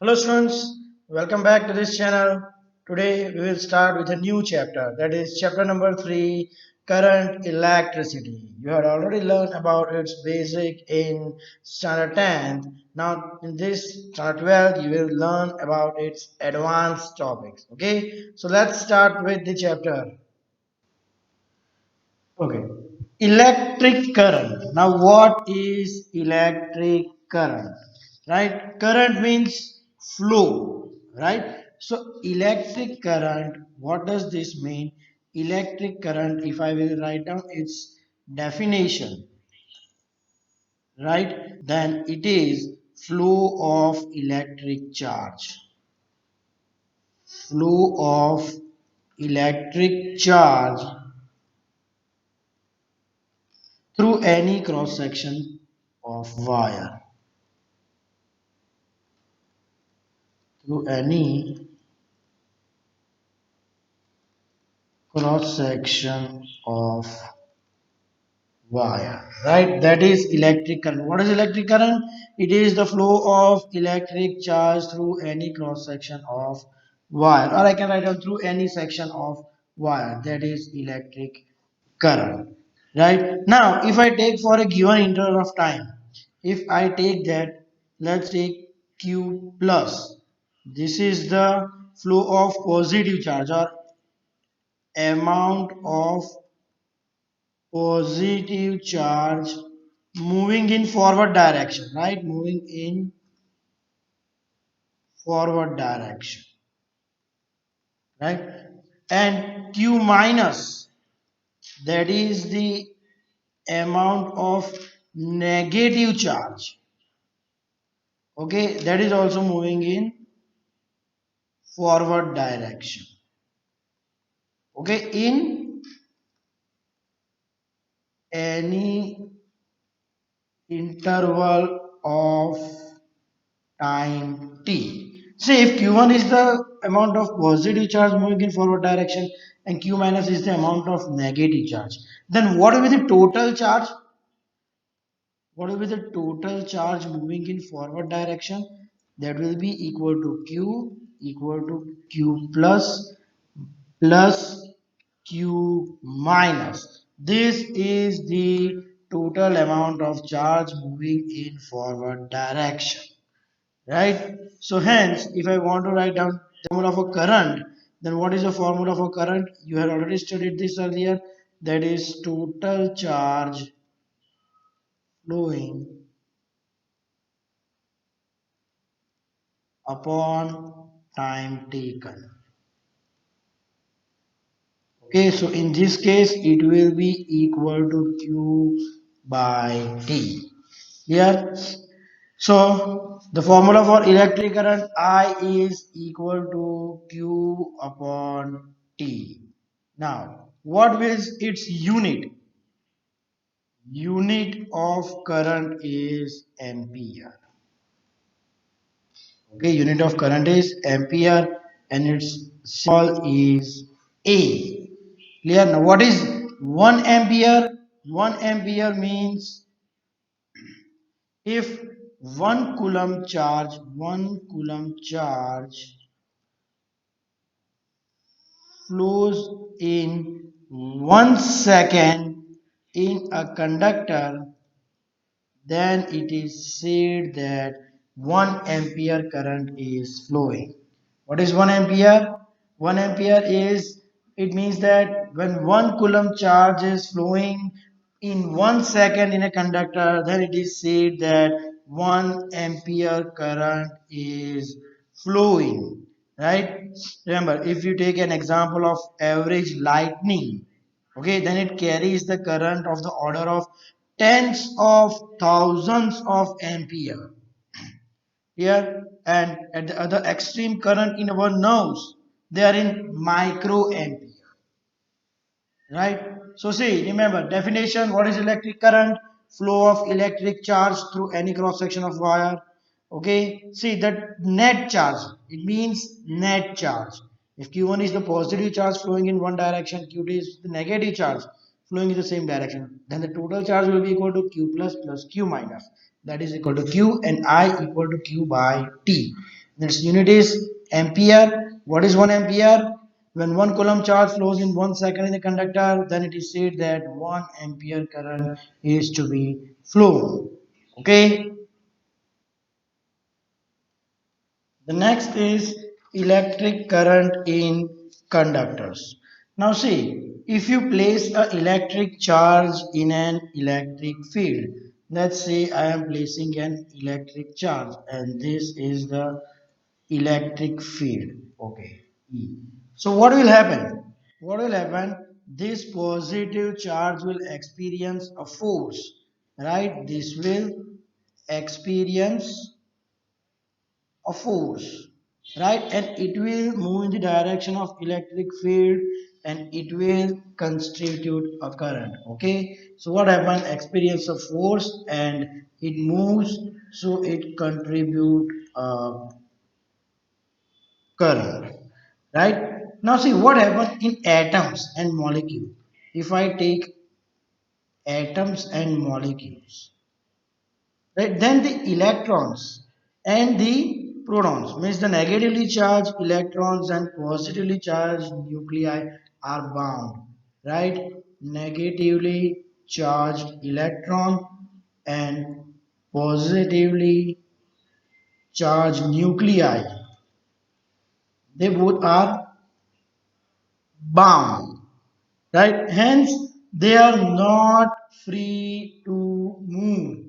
Hello students, welcome back to this channel. Today we will start with a new chapter, that is chapter number 3, current electricity. You had already learned about its basic in standard 10th. Now in this standard 12 you will learn about its advanced topics. Okay, so let's start with the chapter. Okay, electric current. Now what is electric current? Right, current means flow, right? So electric current, what does this mean? Electric current, if I will write down its definition, right, then it is flow of electric charge, flow of electric charge through any cross section of wire, through any cross section of wire, right? That is electric current. What is electric current? It is the flow of electric charge through any cross section of wire, or I can write down through any section of wire. That is electric current, right? Now if I take for a given interval of time, if I take that, let's take q plus, this is the flow of positive charge or amount of positive charge moving in forward direction, right? Moving in forward direction, right? And q minus, that is the amount of negative charge, okay, that is also moving in forward direction, okay, in any interval of time t. See, if q1 is the amount of positive charge moving in forward direction and q minus is the amount of negative charge, then what will be the total charge? What will be the total charge moving in forward direction? That will be equal to q, equal to q plus plus q minus. This is the total amount of charge moving in forward direction, right? So hence, if I want to write down the formula for current, then what is the formula for current? You have already studied this earlier. That is total charge flowing upon time taken. Okay, so in this case, it will be equal to q by t. Here, so the formula for electric current I is equal to q upon t. Now, what is its unit? Unit of current is ampere. Okay, unit of current is ampere and its symbol is A. Clear? Now, what is 1 ampere? 1 ampere means if 1 coulomb charge flows in 1 second in a conductor, then it is said that 1 ampere current is flowing. What is 1 ampere? 1 ampere is, it means that when 1 coulomb charge is flowing in 1 second in a conductor, then it is said that 1 ampere current is flowing, right? Remember, if you take an example of average lightning, okay, then it carries the current of the order of tens of thousands of ampere here, and at the other extreme current in our nerves, they are in micro ampere, right? So see, remember definition. What is electric current? Flow of electric charge through any cross section of wire. Okay, see that net charge, it means net charge. If q1 is the positive charge flowing in one direction, q2 is the negative charge flowing in the same direction, then the total charge will be equal to q plus plus q minus, that is equal to q, and I equal to q by t. Its unit is ampere. What is 1 ampere? When 1 coulomb charge flows in 1 second in the conductor, then it is said that 1 ampere current is to be flown. Okay. The next is electric current in conductors. Now see, if you place an electric charge in an electric field, let's say I am placing an electric charge and this is the electric field. Okay. E. So what will happen? What will happen? This positive charge will experience a force, right? This will experience a force, right? And it will move in the direction of electric field and it will constitute a current. Okay, so what happened? Experience of force and it moves, so it contribute a current, right? Now see what happened in atoms and molecule. If I take atoms and molecules, right, then the electrons and the protons, means the negatively charged electrons and positively charged nuclei are bound, right? Negatively charged electron and positively charged nuclei, they both are bound, right? Hence they are not free to move.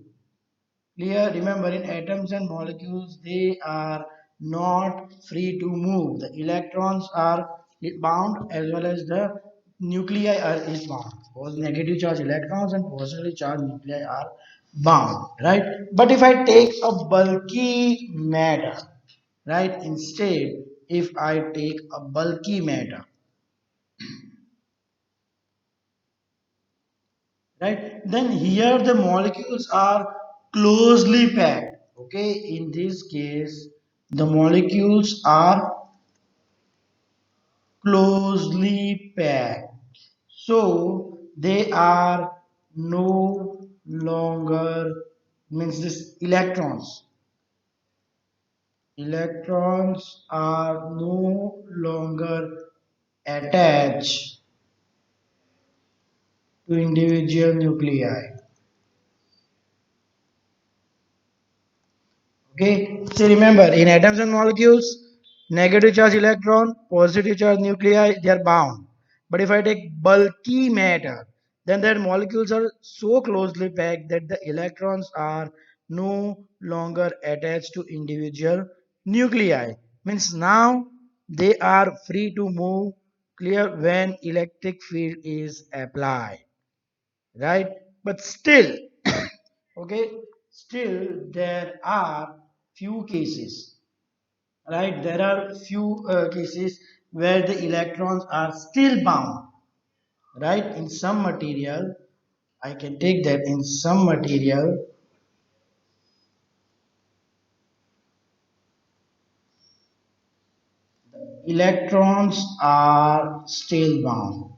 Clear? Remember, in atoms and molecules, they are not free to move. The electrons are bound as well as the nuclei are is bound. Both negative charge electrons and positively charged nuclei are bound, right? But if I take a bulky matter, right, instead, if I take a bulky matter, right, then here the molecules are closely packed. Okay, in this case the molecules are closely packed, so they are no longer, means this electrons are no longer attached to individual nuclei. Okay, so remember, in atoms and molecules, negative charge electron, positive charge nuclei, they are bound. But if I take bulky matter, then their molecules are so closely packed that the electrons are no longer attached to individual nuclei. Means now they are free to move, clear, when electric field is applied, right? But still, okay, still there are few cases, right? There are few cases where the electrons are still bound, right? In some material, I can take that in some material electrons are still bound.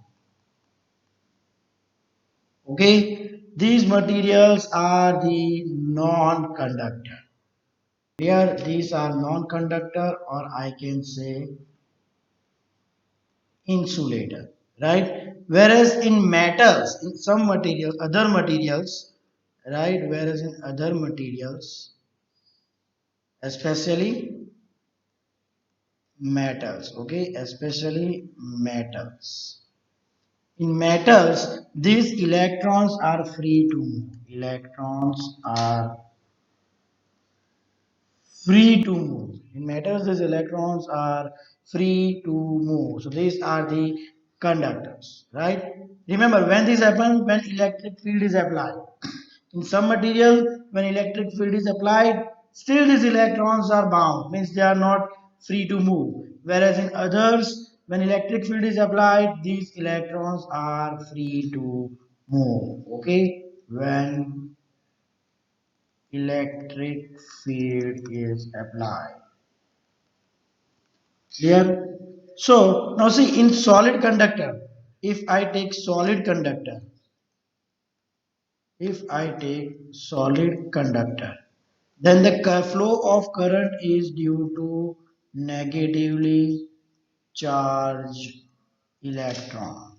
Okay, these materials are the non-conductor. Here these are non-conductor, or I can say insulator, right? Whereas in metals, in some material, other materials, right? Whereas in other materials, especially metals, okay, especially metals. In metals, these electrons are free to move. Electrons are free to move. In metals, these electrons are free to move. So these are the conductors, right? Remember, when this happens, when electric field is applied. In some material, when electric field is applied, still these electrons are bound, means they are not free to move. Whereas in others, when electric field is applied, these electrons are free to move. Okay, when electric field is applied. Clear? So now see, in solid conductor, if I take solid conductor, if I take solid conductor, Then the flow of current is due to negatively charged electron.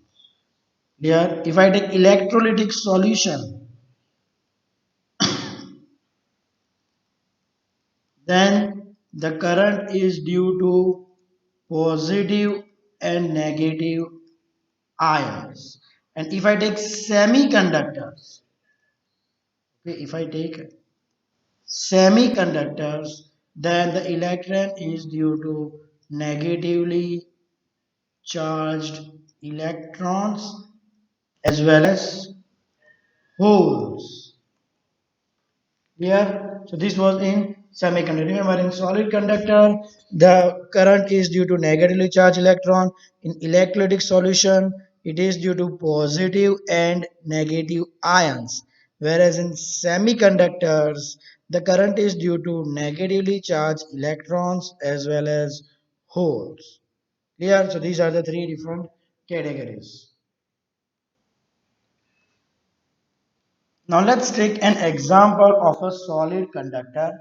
Here, if I take electrolytic solution, then the current is due to positive and negative ions. And if I take semiconductors, okay, if I take semiconductors, then the electron is due to negatively charged electrons as well as holes. Here, so this was in semiconductor. Remember, in solid conductor, the current is due to negatively charged electron. In electrolytic solution, it is due to positive and negative ions. Whereas in semiconductors, the current is due to negatively charged electrons as well as holes. Clear? So these are the three different categories. Now let's take an example of a solid conductor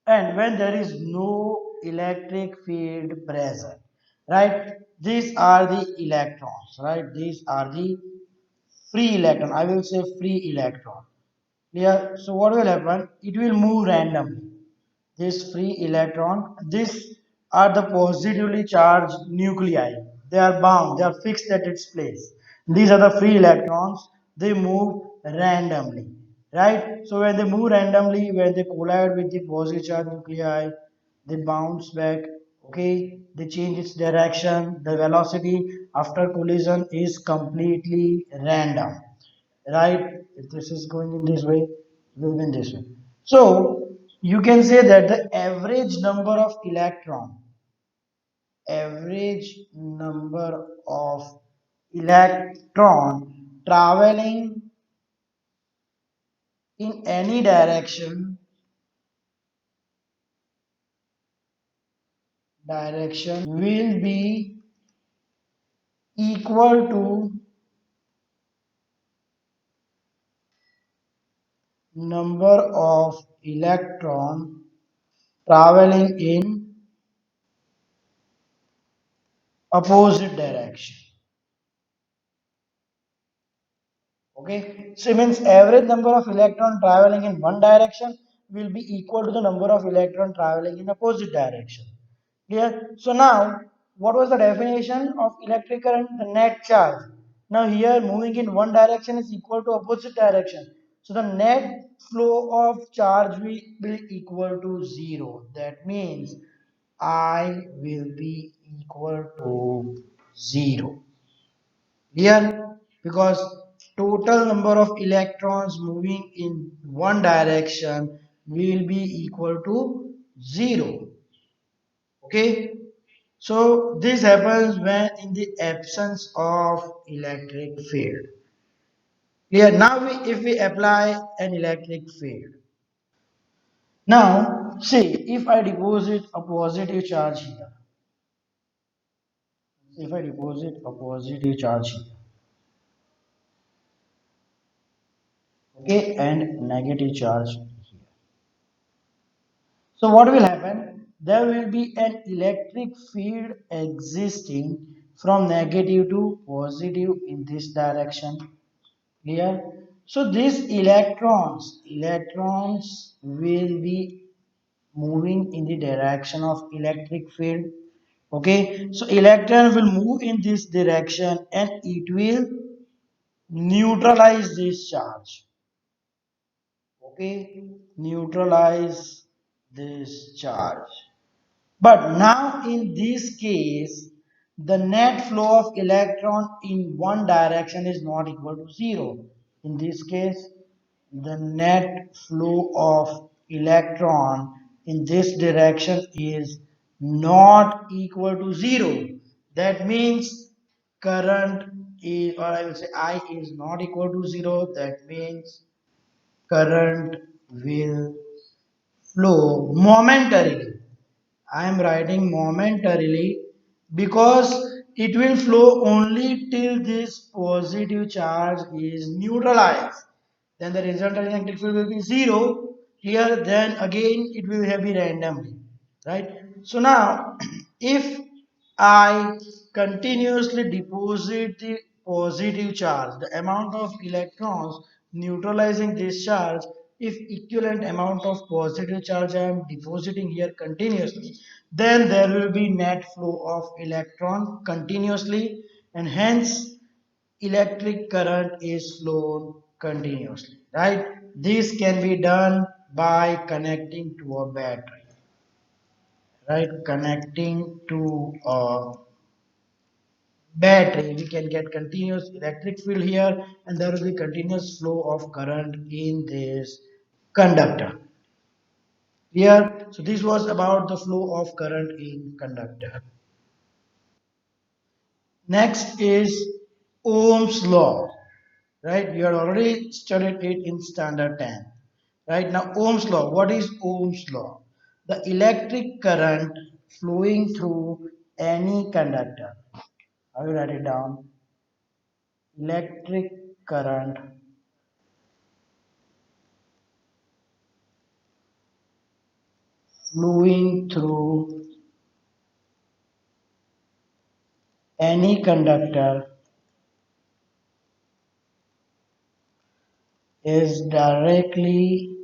and when there is no electric field present, right? These are the electrons, right? These are the free electron. I will say free electron. Clear? So what will happen? It will move randomly. This free electron, these are the positively charged nuclei. They are bound, they are fixed at its place. These are the free electrons, they move randomly, right? So when they move randomly, when they collide with the positive charged nuclei, they bounce back, okay? They change its direction, the velocity after collision is completely random, right? If this is going in this way, it will be in this way. So you can say that the average number of electron traveling in any direction will be equal to number of electron traveling in opposite direction. Okay, so it means average number of electron traveling in one direction will be equal to the number of electron traveling in opposite direction. Clear? So now, what was the definition of electric current? The net charge. Now here, moving in one direction is equal to opposite direction. So the net flow of charge will be equal to zero. That means I will be equal to zero. Here, because total number of electrons moving in one direction will be equal to 0. Okay, so this happens when in the absence of electric field. Here now if we apply an electric field, now see if I deposit a positive charge here, if I deposit a positive charge here, okay, and negative charge here. So what will happen? There will be an electric field existing from negative to positive in this direction. Clear? So these electrons will be moving in the direction of electric field. Okay, so electron will move in this direction and it will neutralize this charge. Okay, neutralize this charge. But now in this case, the net flow of electron in one direction is not equal to 0. In this case, the net flow of electron in this direction is not equal to 0. That means current is, or I will say I is not equal to 0. That means current will flow momentarily. I am writing momentarily because it will flow only till this positive charge is neutralized. Then the resultant electric field will be 0. here, then again it will be randomly, right? So now if I continuously deposit the positive charge, the amount of electrons neutralizing this charge, if equivalent amount of positive charge I am depositing here continuously, then there will be net flow of electron continuously, and hence electric current is flown continuously, right? This can be done by connecting to a battery, right? Connecting to a battery, we can get continuous electric field here, and there will be continuous flow of current in this conductor here. So this was about the flow of current in conductor. Next is Ohm's law, right? You had already studied it in standard 10. Right now, Ohm's law. What is Ohm's law? The electric current flowing through any conductor. I will write it down. Electric current flowing through any conductor is directly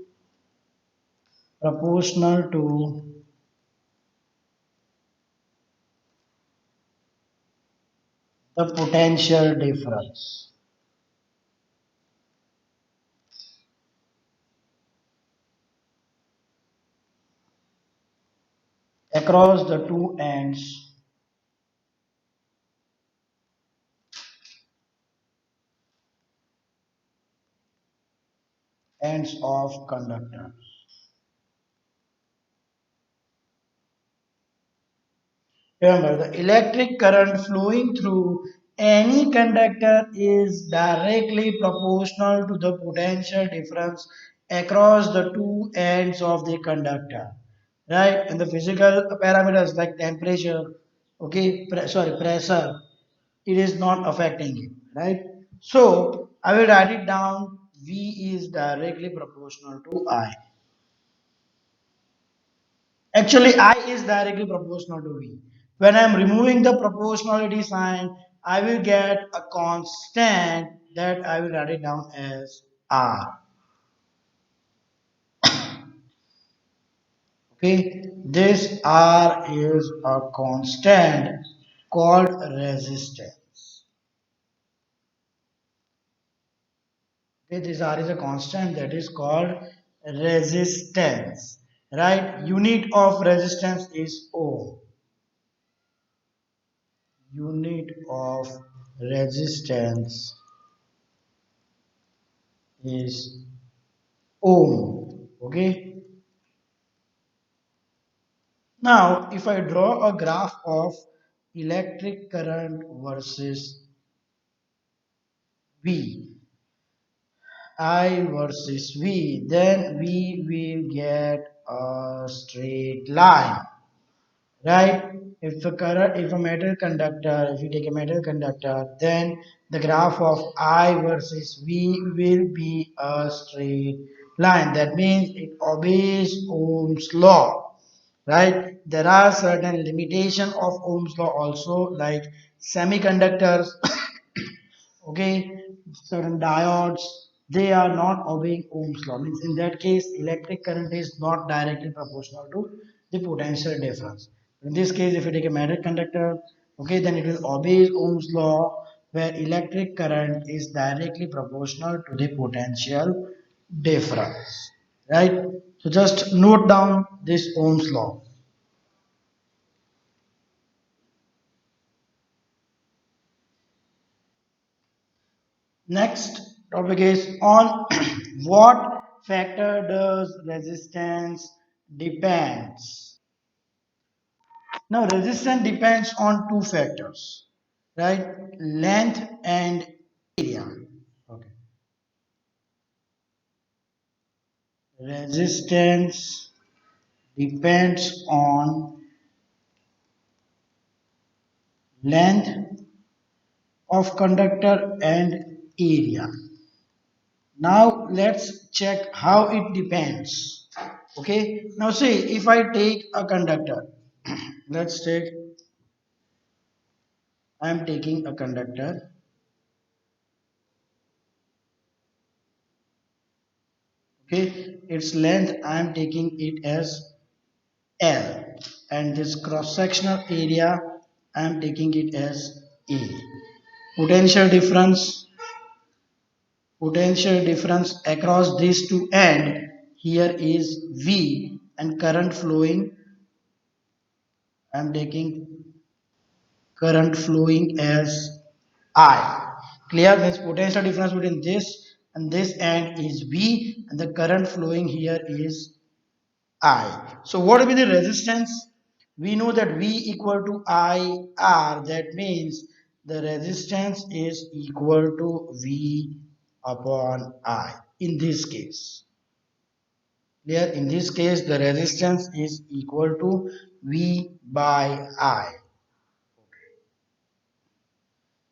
proportional to the potential difference across the two ends of conductor. Remember, the electric current flowing through any conductor is directly proportional to the potential difference across the two ends of the conductor. Right? And the physical parameters like temperature, okay, pressure, it is not affecting it. Right? So, I will write it down. V is directly proportional to I. Actually, I is directly proportional to V. When I am removing the proportionality sign, I will get a constant that I will write it down as R. Okay, this R is a constant called resistance. Okay, this R is a constant that is called resistance. Right? Unit of resistance is Ohm. Unit of resistance is ohm. Okay. Now, if I draw a graph of electric current versus V, I versus V, then we will get a straight line, right? If a metal conductor, if you take a metal conductor, then the graph of I versus V will be a straight line. That means it obeys Ohm's law, right? There are certain limitation of Ohm's law also, like semiconductors, okay, certain diodes, they are not obeying Ohm's law. Means in that case, electric current is not directly proportional to the potential difference. In this case, if you take a metal conductor, okay, then it will obey Ohm's law, where electric current is directly proportional to the potential difference, right? So just note down this Ohm's law. Next topic is on what factor does resistance depends. Now resistance depends on two factors, right? Length and area. Okay. Resistance depends on length of conductor and area. Now let's check how it depends. Okay, now see, if I take a conductor, let's take, I am taking a conductor. Okay, its length I am taking it as L, and this cross sectional area I am taking it as A. Potential difference, potential difference across these two end here is V, and current flowing I am taking current flowing as I. Clear? Means potential difference between this and this end is V, and the current flowing here is I. So what will be the resistance? We know that V equal to IR. That means the resistance is equal to V upon I. In this case, clear? In this case, the resistance is equal to V by I.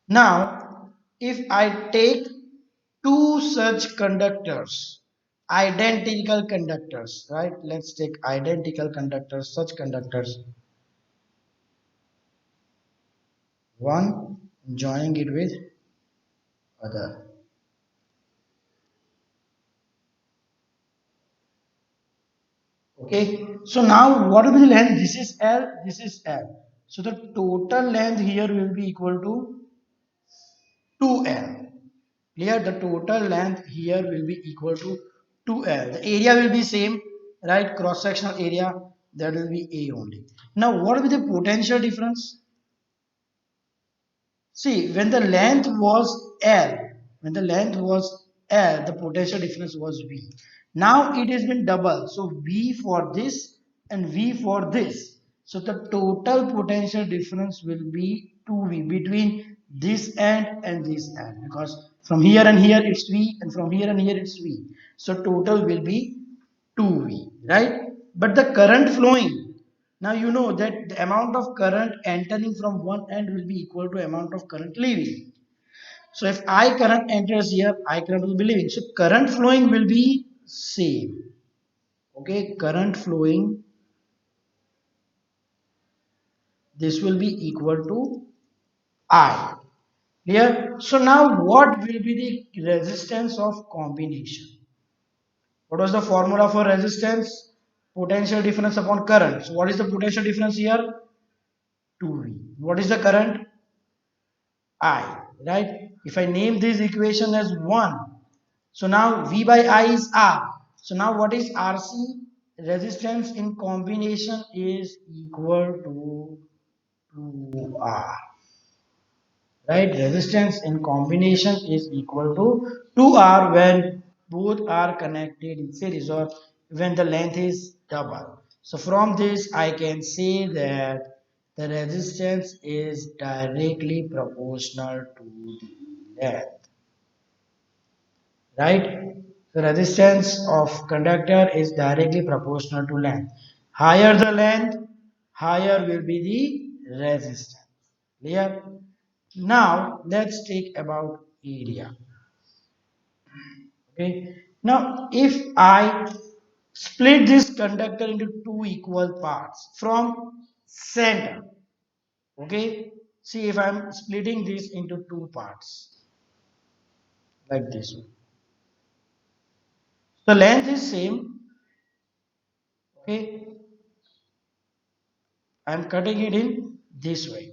Now, if I take two such conductors, identical conductors, right? Let's take identical conductors, such conductors. One joining it with other. Okay. So now what will be the length? This is L, this is L. So the total length here will be equal to 2L. Clear? The total length here will be equal to 2L. The area will be same, right? Cross sectional area, that will be A only. Now what will be the potential difference? See, when the length was L, when the length was L, the potential difference was V. Now it has been double. So V for this and V for this. So the total potential difference will be 2V between this end and this end, because from here and here it's V, and from here and here it's V. So total will be 2V, right? But the current flowing, now you know that the amount of current entering from one end will be equal to amount of current leaving. So if I current enters here, I current will be leaving. So current flowing will be same. Okay, current flowing, this will be equal to I. Clear? So now what will be the resistance of combination? What was the formula for resistance? Potential difference upon current. So what is the potential difference here? 2V. What is the current? I, right? If I name this equation as 1, so now V by I is R. So now what is RC? Resistance in combination is equal to 2R, right? Resistance in combination is equal to 2R when both are connected in series, or when the length is double. So from this I can say that the resistance is directly proportional to the length, right? The resistance of conductor is directly proportional to length. Higher the length, higher will be the resistance. Clear? Now let's take about area. Okay. Now if I split this conductor into two equal parts from center, okay. See, if I'm splitting this into two parts like this one, the length is same. Okay, I'm cutting it in this way.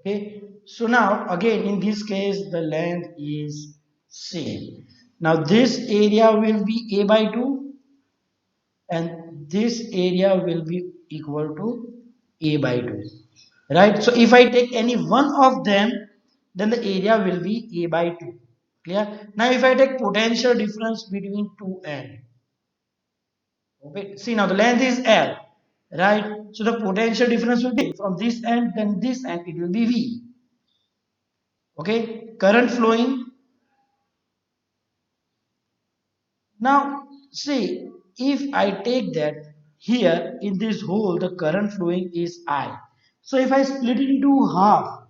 Okay, so now again in this case the length is same. Now this area will be a by 2, and this area will be equal to a by 2, right? So if I take any one of them, then the area will be a by 2. Clear? Now if I take potential difference between two end, okay, see, now the length is L, right? So the potential difference will be from this end, then this end, it will be V. Okay, current flowing. Now, see, if I take that here in this hole, the current flowing is I. So, if I split it into half,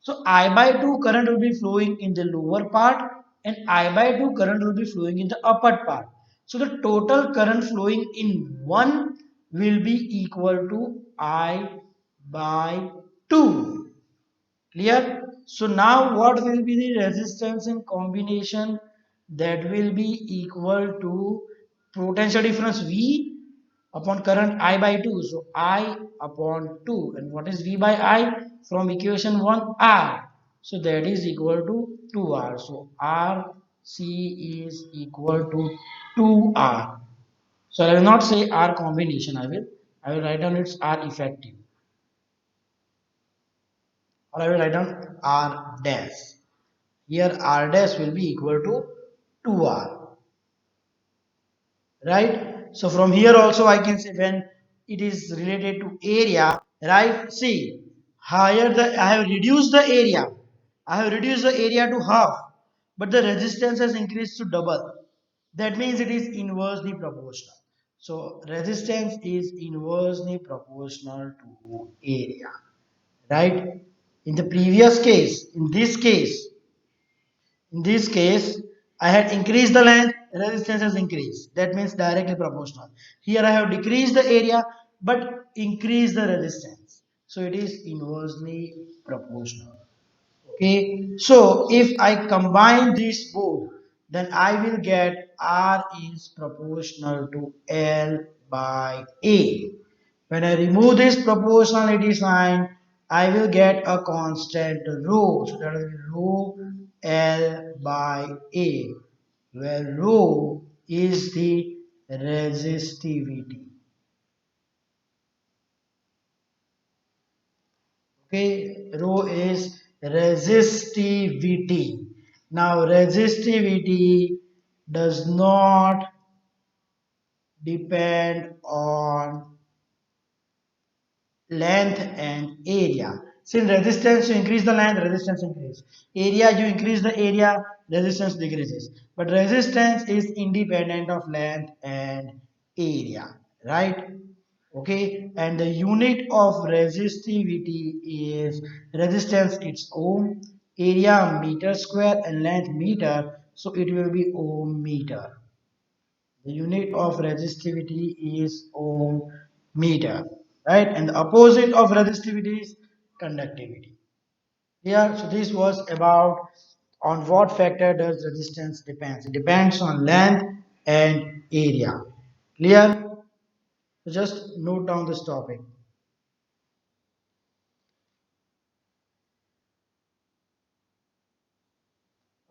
so I by 2 current will be flowing in the lower part, and I by 2 current will be flowing in the upper part. So the total current flowing in one will be equal to I by 2. Clear? So now what will be the resistance in combination? That will be equal to potential difference V upon current I by 2. So I upon 2. And what is V by I? From equation 1, R. So that is equal to 2R. So RC is equal to 2R. So I will not say R combination. I will write down its R effective. Or I will write down R dash. Here R dash will be equal to 2R. Right? So from here also I can say when it is related to area, right? See, higher the I have reduced the area. I have reduced the area to half, but the resistance has increased to double. That means it is inversely proportional. So resistance is inversely proportional to area, right? In the previous case, in this case, I had increased the length, resistance has increased. That means directly proportional. Here I have decreased the area but increased the resistance. So it is inversely proportional. Okay, so if I combine these both, then I will get R is proportional to L by A. When I remove this proportionality sign, I will get a constant rho. So that is rho L by A, where rho is the resistivity. Okay, rho is resistivity. Now, resistivity does not depend on length and area. Since resistance, you increase the length, resistance increases. Area, you increase the area, resistance decreases. But resistance is independent of length and area, right? Okay, and the unit of resistivity is resistance, it's ohm, area meter square, and length meter, so it will be ohm meter. The unit of resistivity is ohm meter, right? And the opposite of resistivity is conductivity. Yeah, so this was about on what factor does resistance depends. It depends on length and area. Clear? So just note down this topic.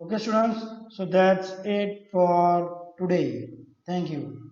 Okay, students. So that's it for today. Thank you.